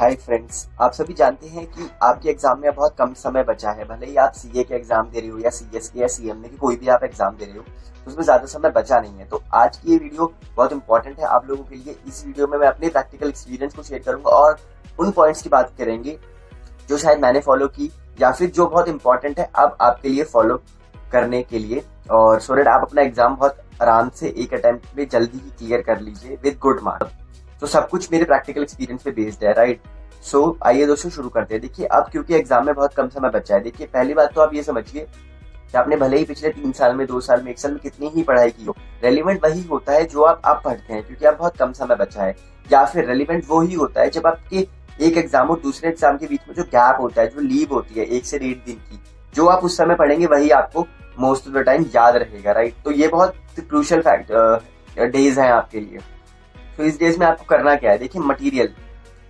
Hi friends, आप सभी जानते हैं कि आपके एग्जाम में बहुत कम समय बचा है। भले ही आप सीए के एग्जाम दे रहे हो या सीएस के या सीएमए की कोई भी आप एग्जाम दे रहे हो, तो उसमें ज्यादा समय बचा नहीं है। तो आज की ये वीडियो बहुत इंपॉर्टेंट है आप लोगों के लिए। इस वीडियो में मैं अपने प्रैक्टिकल एक्सपीरियंस को शेयर करूंगा और उन पॉइंट्स की बात करेंगे जो शायद मैंने फॉलो की या फिर जो बहुत इंपॉर्टेंट है अब आपके लिए फॉलो करने के लिए, और सो दैट आप अपना एग्जाम बहुत आराम से एक अटेम्प्ट में जल्दी ही क्लियर कर लीजिए विद गुड मार्क्स। तो सब कुछ मेरे प्रैक्टिकल एक्सपीरियंस पे बेस्ड है, राइट। सो आइए दोस्तों शुरू करते हैं। देखिए, अब क्योंकि एग्जाम में बहुत कम समय बचा है, देखिए पहली बात तो आप ये समझिए कि आपने भले ही पिछले 3 साल में, 2 साल में, 1 साल में कितनी ही पढ़ाई की हो, रेलिवेंट वही होता है जो आप पढ़ते हैं क्योंकि आप बहुत कम समय बचा है। या फिर रेलिवेंट वो ही होता है जब आपके एक एग्जाम और दूसरे एग्जाम के बीच में जो गैप होता है, जो लीव होती है 1 से 1.5 दिन की, जो आप उस समय पढ़ेंगे वही आपको मोस्ट ऑफ द टाइम याद रहेगा, राइट। तो ये बहुत क्रूशियल डेज हैं आपके लिए। तो इस डेज में आपको करना क्या है, देखिए मटेरियल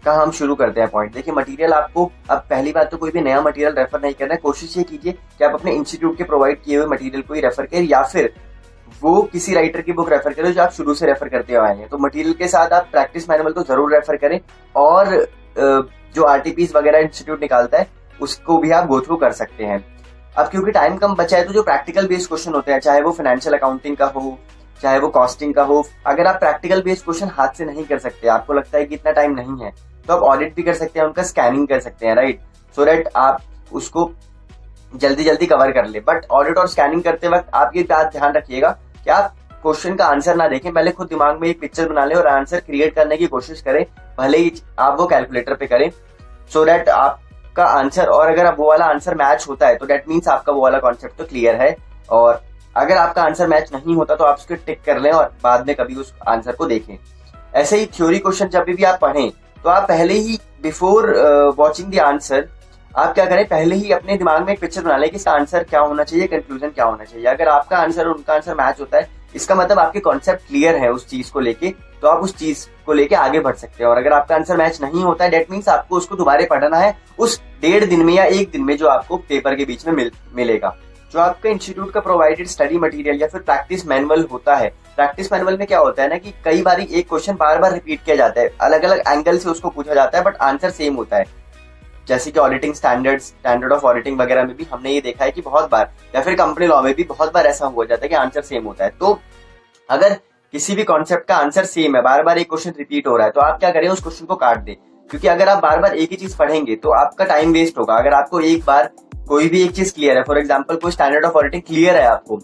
का हम शुरू करते हैं पॉइंट। देखिए मटेरियल आपको, अब पहली बात तो कोई भी नया मटेरियल रेफर नहीं करना है। कोशिश ये कीजिए कि आप अपने इंस्टीट्यूट के प्रोवाइड किए हुए मटेरियल को ही रेफर करें या फिर वो किसी राइटर की बुक रेफर करें जो आप शुरू से रेफर करते आए हैं। तो मटेरियल के साथ आप प्रैक्टिस मैनुअल तो जरूर रेफर करें और जो आरटीपीस वगैरह इंस्टीट्यूट निकालता है उसको भी आप गो थ्रू कर सकते हैं। अब क्योंकि टाइम कम बचा है तो जो प्रैक्टिकल बेस्ड क्वेश्चन होते हैं, चाहे वो फाइनेंशियल अकाउंटिंग का हो, चाहे वो कॉस्टिंग का हो, अगर आप प्रैक्टिकल बेस्ड क्वेश्चन हाथ से नहीं कर सकते, आपको लगता है कि इतना टाइम नहीं है, तो आप ऑडिट भी कर सकते हैं, उनका स्कैनिंग कर सकते हैं, राइट। सो दैट आप उसको जल्दी जल्दी कवर कर ले। बट ऑडिट और स्कैनिंग करते वक्त आप ये बात ध्यान रखिएगा कि आप क्वेश्चन का आंसर ना देखें, पहले खुद दिमाग में एक पिक्चर बना लें और आंसर क्रिएट करने की कोशिश करें, भले ही आप वो कैलकुलेटर पे करें, सो दैट आपका आंसर, और अगर आप वो वाला आंसर मैच होता है तो दैट मीन्स आपका वो वाला कॉन्सेप्ट तो क्लियर है। और अगर आपका आंसर मैच नहीं होता तो आप उसको टिक कर लें और बाद में कभी उस आंसर को देखें। ऐसे ही थ्योरी क्वेश्चन जब भी आप पढ़ें तो आप पहले ही बिफोर वॉचिंग द आंसर आप क्या करें, पहले ही अपने दिमाग में एक पिक्चर बना लें कि इसका आंसर क्या होना चाहिए, कंक्लूजन क्या होना चाहिए। अगर आपका आंसर और उनका आंसर मैच होता है, इसका मतलब आपके कॉन्सेप्ट क्लियर है उस चीज को लेके, तो आप उस चीज को लेके आगे बढ़ सकते हैं। और अगर आपका आंसर मैच नहीं होता है, डेट मीन्स आपको उसको दोबारा पढ़ना है उस 1.5 दिन में या 1 दिन में जो आपको पेपर के बीच में मिलेगा। जो आपका इंस्टीट्यूट का प्रोवाइडेड स्टडी मटेरियल या फिर प्रैक्टिस मैनुअल होता है, प्रैक्टिस मैनुअल में क्या होता है ना कि कई बार एक क्वेश्चन बार बार रिपीट किया जाता है, अलग अलग एंगल से उसको पूछा जाता है, बट आंसर सेम होता है। जैसे कि ऑडिटिंग स्टैंडर्ड ऑफ ऑडिटिंग वगैरह में भी हमने ये देखा है कि बहुत बार, या फिर कंपनी लॉ में भी बहुत बार ऐसा हो जाता है कि आंसर सेम होता है। तो अगर किसी भी कॉन्सेप्ट का आंसर सेम है, बार बार एक क्वेश्चन रिपीट हो रहा है, तो आप क्या करें, उस क्वेश्चन को काट दें। क्योंकि अगर आप बार बार एक ही चीज पढ़ेंगे तो आपका टाइम वेस्ट होगा। अगर आपको एक बार कोई भी एक चीज क्लियर है, फॉर एग्जांपल कोई स्टैंडर्ड ऑफ ऑडिटिंग क्लियर है आपको,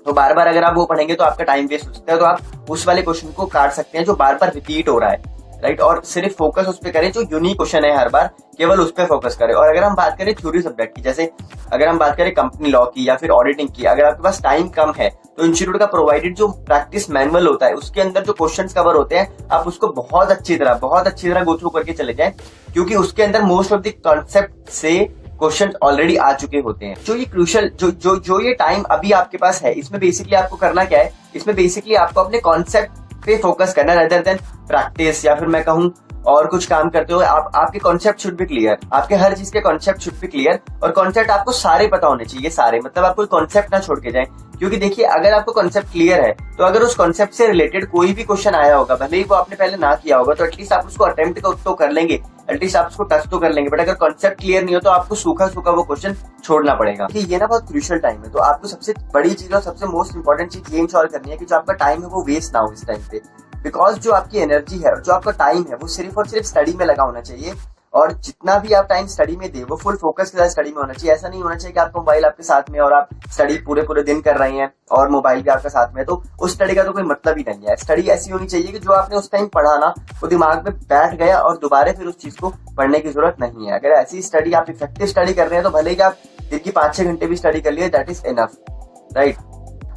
तो बार बार अगर आप वो पढ़ेंगे तो आपका टाइम वेस्ट हो सकता है। तो आप उस वाले क्वेश्चन को काट सकते हैं जो बार बार रिपीट हो रहा है, राइट। और सिर्फ फोकस उस पर करें जो यूनिक क्वेश्चन है, हर बार केवल उस पर फोकस करें। और अगर हम बात करें थ्योरी सब्जेक्ट की, जैसे अगर हम बात करें कंपनी लॉ की या फिर ऑडिटिंग की, अगर आपके पास टाइम कम है तो इंस्टीट्यूट का प्रोवाइडेड जो प्रैक्टिस मैनुअल होता है उसके अंदर जो क्वेश्चंस कवर होते हैं, आप उसको बहुत अच्छी तरह गो थ्रू करके चले जाएं, क्योंकि उसके अंदर मोस्ट ऑफ द कॉन्सेप्ट से क्वेश्चन ऑलरेडी आ चुके होते हैं। जो ये क्रूशियल जो ये टाइम अभी आपके पास है, इसमें बेसिकली आपको करना क्या है, इसमें बेसिकली आपको अपने कॉन्सेप्ट पे फोकस करना है रेदर देन प्रैक्टिस, या फिर मैं कहूँ और कुछ काम करते हो। आपके कॉन्सेप्ट शुड बी क्लियर, आपके हर चीज के कॉन्सेप्ट शुड बी क्लियर, और कॉन्सेप्ट आपको सारे पता होने चाहिए, सारे, मतलब आप कोई कॉन्सेप्ट ना छोड़ के जाएं। क्योंकि देखिए अगर आपको कॉन्सेप्ट क्लियर है तो अगर उस कॉन्सेप्ट से रिलेटेड कोई भी क्वेश्चन आया होगा, भले ही वो आपने पहले ना किया होगा, तो एटलीस्ट आप उसको अटेम्प्ट तो कर लेंगे, एटलीस्ट आप उसको टच तो कर लेंगे। बट अगर कॉन्सेप्ट क्लियर नहीं हो तो आपको सूखा वो क्वेश्चन छोड़ना पड़ेगा। कि ये ना बहुत क्रूशियल टाइम है, तो आपको सबसे बड़ी चीज और सबसे मोस्ट इंपॉर्टेंट चीज ये इंश्योर करनी है कि जो आपका टाइम है वो वेस्ट ना हो इस टाइम पे। बिकॉज जो आपकी एनर्जी है और जो आपका टाइम है वो सिर्फ और सिर्फ स्टडी में लगा होना चाहिए, और जितना भी आप टाइम स्टडी में दे वो फुल फोकस के साथ स्टडी में होना चाहिए। ऐसा नहीं होना चाहिए कि आपका मोबाइल आपके साथ में और आप स्टडी पूरे दिन कर रहे हैं और मोबाइल भी आपके साथ में, तो उस स्टडी का तो कोई मतलब ही नहीं है। स्टडी ऐसी होनी चाहिए कि जो आपने उस टाइम पढ़ा ना वो दिमाग में बैठ गया और दोबारा फिर उस चीज को पढ़ने की जरूरत नहीं है। अगर ऐसी स्टडी, आप इफेक्टिव स्टडी कर रहे हैं, तो भले ही आप दिन की 5-6 घंटे भी स्टडी कर लिए, दैट इज इनफ, राइट।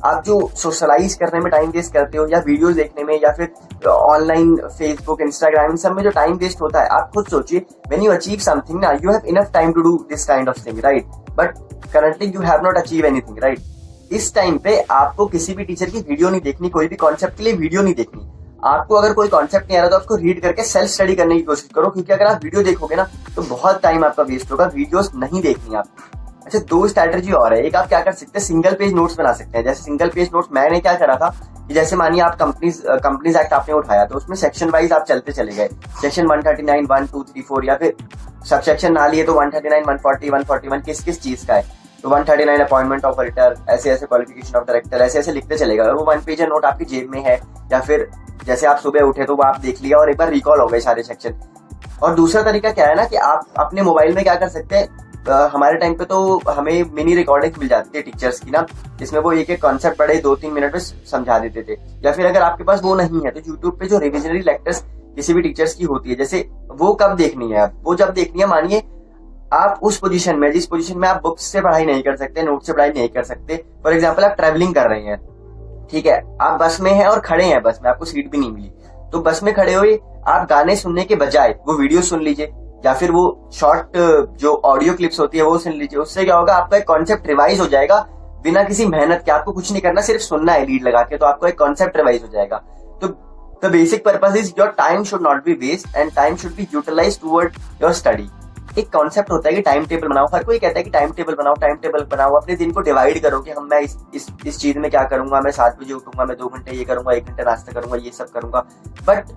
आप जो सोशलाइज करने में टाइम वेस्ट करते हो, या वीडियोस देखने में, या फिर ऑनलाइन फेसबुक, इंस्टाग्राम, इन सब में जो टाइम वेस्ट होता है, आप खुद सोचिए, व्हेन यू अचीव समथिंग ना, you have enough time to do this kind of thing, right. But currently you have not achieve anything, right. इस टाइम पे आपको किसी भी टीचर की वीडियो नहीं देखनी, कोई भी कॉन्सेप्ट के लिए वीडियो नहीं देखनी। आपको अगर कोई कॉन्सेप्ट नहीं आ रहा तो उसको रीड करके सेल्फ स्टडी करने की कोशिश करो, क्योंकि अगर आप वीडियो देखोगे ना तो बहुत टाइम आपका वेस्ट होगा। वीडियोस नहीं देखनी आप। अच्छा, दो स्ट्रैटेजी और है। एक आप क्या कर सकते हैं, सिंगल पेज नोट्स बना सकते हैं। जैसे सिंगल पेज नोट्स मैंने क्या करा था कि जैसे मानिए आप कंपनीज एक्ट आपने उठाया, तो उसमें सेक्शन वाइज आप चलते चले गए, सेक्शन 139, 1, 2, 3, 4, या फिर सब सेक्शन ना लिए तो 139, 140, 141 किस किस चीज का है, तो 139 अपॉइंटमेंट ऑफ ऑडिटर, ऐसे ऐसे क्वालिफिकेशन ऑफ डायरेक्टर, ऐसे ऐसे लिखते चलेगा। और वो 1 पेज नोट आपकी जेब में है, या फिर जैसे आप सुबह उठे तो वो आप देख लिया और एक बार रिकॉल हो गए सारे सेक्शन। और दूसरा तरीका क्या है ना कि आप अपने मोबाइल में क्या कर सकते हैं, हमारे टाइम पे तो हमें मिनी रिकॉर्डिंग मिल जाती थी टीचर्स की ना, जिसमें वो एक एक कॉन्सेप्ट बड़े 2-3 मिनट में समझा देते थे। या फिर अगर आपके पास वो नहीं है तो यूट्यूब पे जो रिविजनरी लेक्चर्स किसी भी टीचर्स की होती है, जैसे वो कब देखनी है, वो जब देखनी है मानिए आप उस पोजीशन में, जिस पोजीशन में आप बुक्स से पढ़ाई नहीं कर सकते, नोट से पढ़ाई नहीं कर सकते। फॉर एग्जाम्पल आप ट्रेवलिंग कर रहे हैं, ठीक है, आप बस में हैं और खड़े हैं, बस में आपको सीट भी नहीं मिली, तो बस में खड़े हुए आप गाने सुनने के बजाय वो वीडियो सुन लीजिए, या फिर वो शॉर्ट जो ऑडियो क्लिप्स होती है वो सुन लीजिए। उससे क्या होगा, आपका एक कॉन्सेप्ट रिवाइज हो जाएगा बिना किसी मेहनत के। आपको कुछ नहीं करना, सिर्फ सुनना है लीड लगा के, तो आपको एक कॉन्सेप्ट रिवाइज हो जाएगा। तो the basic purpose is your time should not be waste and time should be utilise toward your study. एक कॉन्सेप्ट होता है कि टाइम टेबल बनाओ, हर कोई कहता है कि टाइम टेबल बनाओ, अपने दिन को डिवाइड करो कि हम मैं इस चीज में क्या करूंगा, मैं 7 बजे उठूंगा, मैं 2 घंटे ये करूंगा, 1 घंटे नाश्ता करूंगा, ये सब करूंगा। बट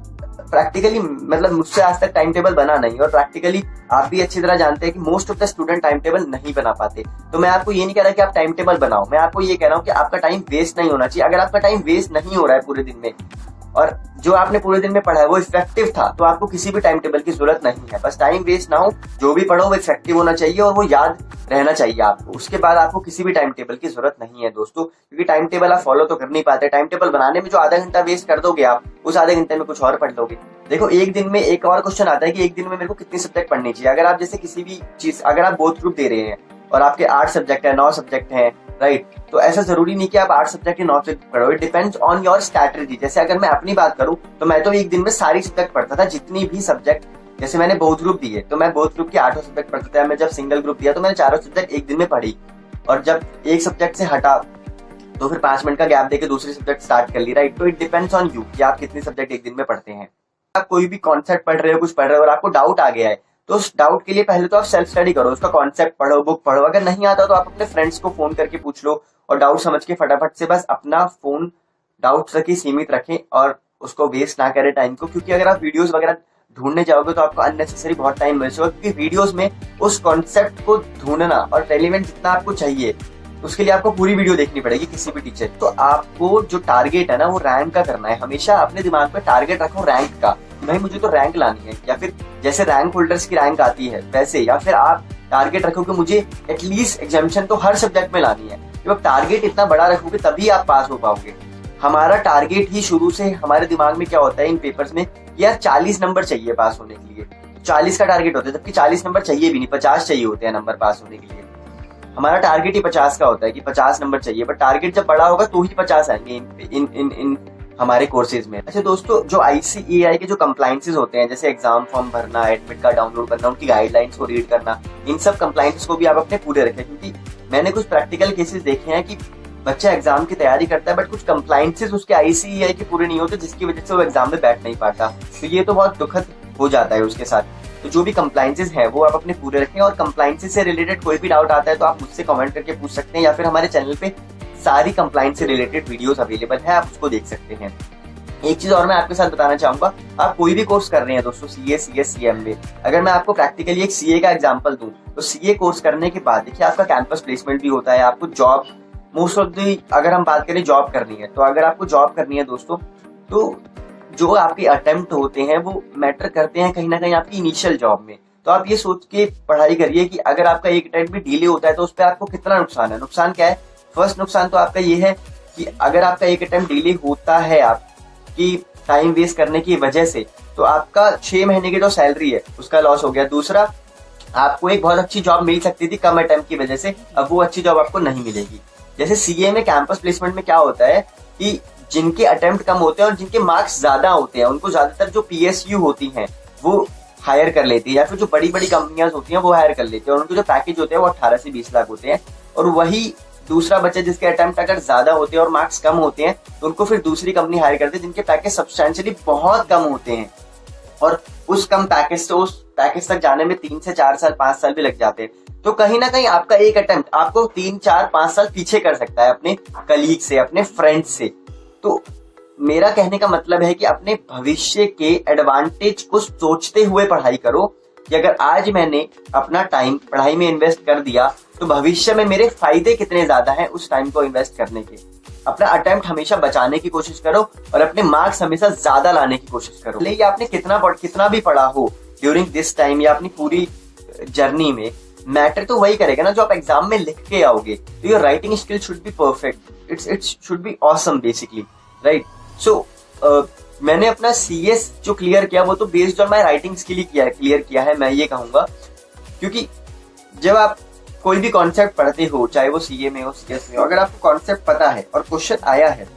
प्रैक्टिकली मतलब मुझसे आज तक टाइम टेबल बना नहीं, और प्रैक्टिकली आप भी अच्छी तरह जानते हैं कि most of the student time table नहीं बना पाते। तो मैं आपको ये नहीं कह रहा कि आप टाइम टेबल बनाओ, मैं आपको ये कह रहा हूँ कि आपका टाइम वेस्ट नहीं होना चाहिए। अगर आपका टाइम वेस्ट नहीं हो रहा है पूरे दिन में, और जो आपने पूरे दिन में पढ़ा है वो इफेक्टिव था, तो आपको किसी भी टाइम टेबल की जरूरत नहीं है। बस टाइम वेस्ट ना हो, जो भी पढ़ो वो इफेक्टिव होना चाहिए और वो याद रहना चाहिए आपको। उसके बाद आपको किसी भी टाइम टेबल की जरूरत नहीं है दोस्तों, क्योंकि टाइम टेबल आप फॉलो तो कर नहीं पाते। टाइम टेबल बनाने में जो आधा घंटा वेस्ट कर दोगे आप, उस आधे घंटे में कुछ और पढ़ लोगे। देखो, एक दिन में एक और क्वेश्चन आता है कि एक दिन में मेरे को कितनी सब्जेक्ट पढ़नी चाहिए। अगर आप जैसे किसी भी चीज, अगर आप बोथ ग्रुप दे रहे हैं और आपके 8 सब्जेक्ट है, 9 सब्जेक्ट हैं, राइट, तो ऐसा जरूरी नहीं कि आप 8 सब्जेक्ट के 9 सब्जेक्ट पढ़ो। It depends on your strategy. जैसे अगर मैं अपनी बात करूं तो मैं तो एक दिन में सारी सब्जेक्ट पढ़ता था, जितनी भी सब्जेक्ट, जैसे मैंने बोथ ग्रुप दिए तो मैं बोथ ग्रुप के 8 सब्जेक्ट पढ़ता था। मैं जब सिंगल ग्रुप दिया तो मैंने 4 सब्जेक्ट एक दिन में पढ़ी, और जब एक सब्जेक्ट से हटा तो फिर 5 मिनट का गैप देके दूसरी सब्जेक्ट स्टार्ट कर ली, राइट। तो इट डिपेंड्स ऑन यू कि आप कितने सब्जेक्ट एक दिन में पढ़ते हैं। आप कोई भी कॉन्सेप्ट पढ़ रहे हो, कुछ पढ़ रहे हो और आपको डाउट आ गया है, तो उस डाउट के लिए पहले तो आप सेल्फ स्टडी करो, उसका कॉन्सेप्ट पढ़ो, बुक पढ़ो। अगर नहीं आता तो आप अपने फ्रेंड्स को फोन करके पूछ लो, और डाउट समझ के फटाफट से बस अपना फोन डाउट तक ही सीमित रखें और उसको वेस्ट ना करें टाइम को। क्योंकि अगर आप वीडियोस वगैरह ढूंढने जाओगे तो आपको अननेसेसरी बहुत टाइम वेस्ट होगा, क्योंकि वीडियोस में उस कॉन्सेप्ट को ढूंढना और रेलिवेंट जितना आपको चाहिए उसके लिए आपको पूरी वीडियो देखनी पड़ेगी किसी भी टीचर। तो आपको जो टारगेट है ना वो रैंक का करना है। हमेशा अपने दिमाग में टारगेट रखो रैंक का, भाई मुझे तो रैंक लानी है, या फिर जैसे रैंक होल्डर्स की रैंक आती है वैसे, या फिर आप टारगेट रखो कि मुझे एटलीस्ट एग्जामिनेशन तो हर सब्जेक्ट में लानी है। जब आप टारगेट इतना बड़ा रखोगे तभी आप पास हो पाओगे। हमारा टारगेट ही शुरू से हमारे दिमाग में क्या होता है इन पेपर्स में, यार 40 नंबर चाहिए पास होने के लिए, 40 का टारगेट होता है, जबकि 40 नंबर चाहिए भी नहीं, 50 चाहिए होते हैं नंबर पास होने के लिए। हमारा टारगेट ही 50 का होता है कि 50 नंबर चाहिए, बट टारगेट जब बड़ा होगा तो ही 50 आएंगे इन हमारे कोर्सेज में। अच्छा दोस्तों, जो ICAI के जो कंप्लायंसेस होते हैं, जैसे एग्जाम फॉर्म भरना, एडमिट कार्ड डाउनलोड करना, उनकी गाइडलाइंस को रीड करना, इन सब कंप्लायंसेस को भी आप अपने पूरे रखें। क्योंकि मैंने कुछ प्रैक्टिकल केसेस देखे हैं कि बच्चा एग्जाम की तैयारी करता है बट कुछ कंप्लायंसेस उसके ICAI के पूरे नहीं होते, जिसकी वजह से वो एग्जाम में बैठ नहीं पाता। तो ये तो बहुत दुखद हो जाता है उसके साथ। तो जो भी कंप्लायंसेस हैं वो आप अपने पूरे रखें, और कंप्लायंसेस से रिलेटेड कोई भी डाउट आता है तो आप मुझसे कमेंट करके पूछ सकते हैं, या फिर हमारे चैनल पे सारी कंप्लायंस से रिलेटेड वीडियोस अवेलेबल है, आप उसको देख सकते हैं। एक चीज और मैं आपके साथ बताना चाहूंगा, आप कोई भी कोर्स कर रहे हैं दोस्तों, CA, CS, CMA, अगर मैं आपको प्रैक्टिकली एक CA का एग्जांपल दूं तो CA कोर्स करने के बाद देखिए आपका कैंपस प्लेसमेंट भी होता है, आपको जॉब मोस्ट ऑफ दी, अगर हम बात करें जॉब करनी है, तो अगर आपको जॉब करनी है दोस्तों, तो जो आपके अटेम्प्ट होते हैं वो मैटर करते हैं कहीं ना कहीं आपकी इनिशियल जॉब में। तो आप ये सोच के पढ़ाई करिए कि अगर आपका एक अटेम्प्ट भी डिले होता है तो उस पर आपको कितना नुकसान है। नुकसान क्या है? फर्स्ट नुकसान तो आपका ये है कि अगर आपका एक अटेम्प्ट डिले होता है आपकी टाइम वेस्ट करने की वजह से, तो आपका 6 महीने की जो सैलरी है उसका लॉस हो गया। दूसरा, आपको एक बहुत अच्छी जॉब मिल सकती थी कम अटेम्प्ट की वजह से, अब वो अच्छी जॉब आपको नहीं मिलेगी। जैसे CA में कैंपस प्लेसमेंट में क्या होता है कि जिनके अटेम्प्ट कम होते हैं और जिनके मार्क्स ज्यादा होते हैं उनको ज्यादातर जो PSU होती हैं वो हायर कर लेती है, या फिर जो बड़ी बड़ी कंपनियां होती हैं वो हायर कर लेती है, और उनको जो पैकेज होते हैं वो 18 से 20 लाख होते हैं। और वही दूसरा बच्चा जिसके अटेम्प्ट अगर ज्यादा होते हैं और मार्क्स कम होते हैं तो उनको फिर दूसरी कंपनी हायर करती है जिनके पैकेज सब्सटेंशियली बहुत कम होते हैं, और उस कम पैकेज से उस पैकेज तक जाने में 3 से 4 साल 5 साल भी लग जाते हैं। तो कहीं ना कहीं आपका एक अटेम्प्ट आपको 3 4 5 साल पीछे कर सकता है अपने कलीग से, अपने फ्रेंड से। तो मेरा कहने का मतलब है कि अपने भविष्य के एडवांटेज को सोचते हुए पढ़ाई करो कि अगर आज मैंने अपना टाइम पढ़ाई में इन्वेस्ट कर दिया तो भविष्य में मेरे फायदे कितने ज्यादा हैं उस टाइम को इन्वेस्ट करने के। अपना अटेम्प्ट हमेशा बचाने की कोशिश करो और अपने मार्क्स हमेशा ज्यादा लाने की कोशिश करो। भले ही आपने कितना भी पढ़ा हो ड्यूरिंग दिस टाइम या अपनी पूरी जर्नी में, मैटर तो वही करेगा ना जो आप एग्जाम में लिख के आओगे। तो your writing skill should be perfect, it's should be awesome basically, right. So मैंने अपना सीएस जो क्लियर किया वो तो based on my writing skill ही क्लियर किया है, मैं ये कहूंगा। क्योंकि जब आप कोई भी कॉन्सेप्ट पढ़ते हो, चाहे वो सीए में हो, सीएस में हो, अगर आपको कॉन्सेप्ट पता है और क्वेश्चन आया है,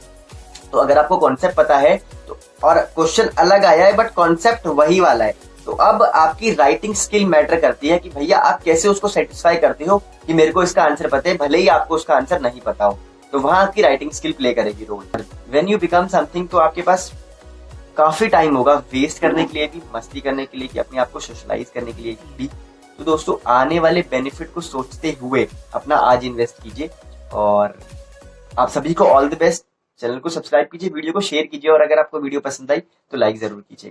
तो अगर आपको कॉन्सेप्ट पता है तो और क्वेश्चन अलग आया है बट कॉन्सेप्ट वही वाला है, तो अब आपकी राइटिंग स्किल मैटर करती है कि भैया आप कैसे उसको सेटिस्फाई करते हो कि मेरे को इसका आंसर पता है भले ही आपको उसका आंसर नहीं पता हो। तो वहां आपकी राइटिंग स्किल प्ले करेगी role. When you become something, तो आपके पास काफी टाइम होगा वेस्ट करने के लिए भी, मस्ती करने के लिए, कि अपने आप को सोशलाइज करने के लिए भी। तो दोस्तों आने वाले बेनिफिट को सोचते हुए अपना आज इन्वेस्ट कीजिए। और आप सभी को ऑल द बेस्ट। चैनल को सब्सक्राइब कीजिए, वीडियो को शेयर कीजिए और अगर आपको वीडियो पसंद आई तो लाइक जरूर कीजिए।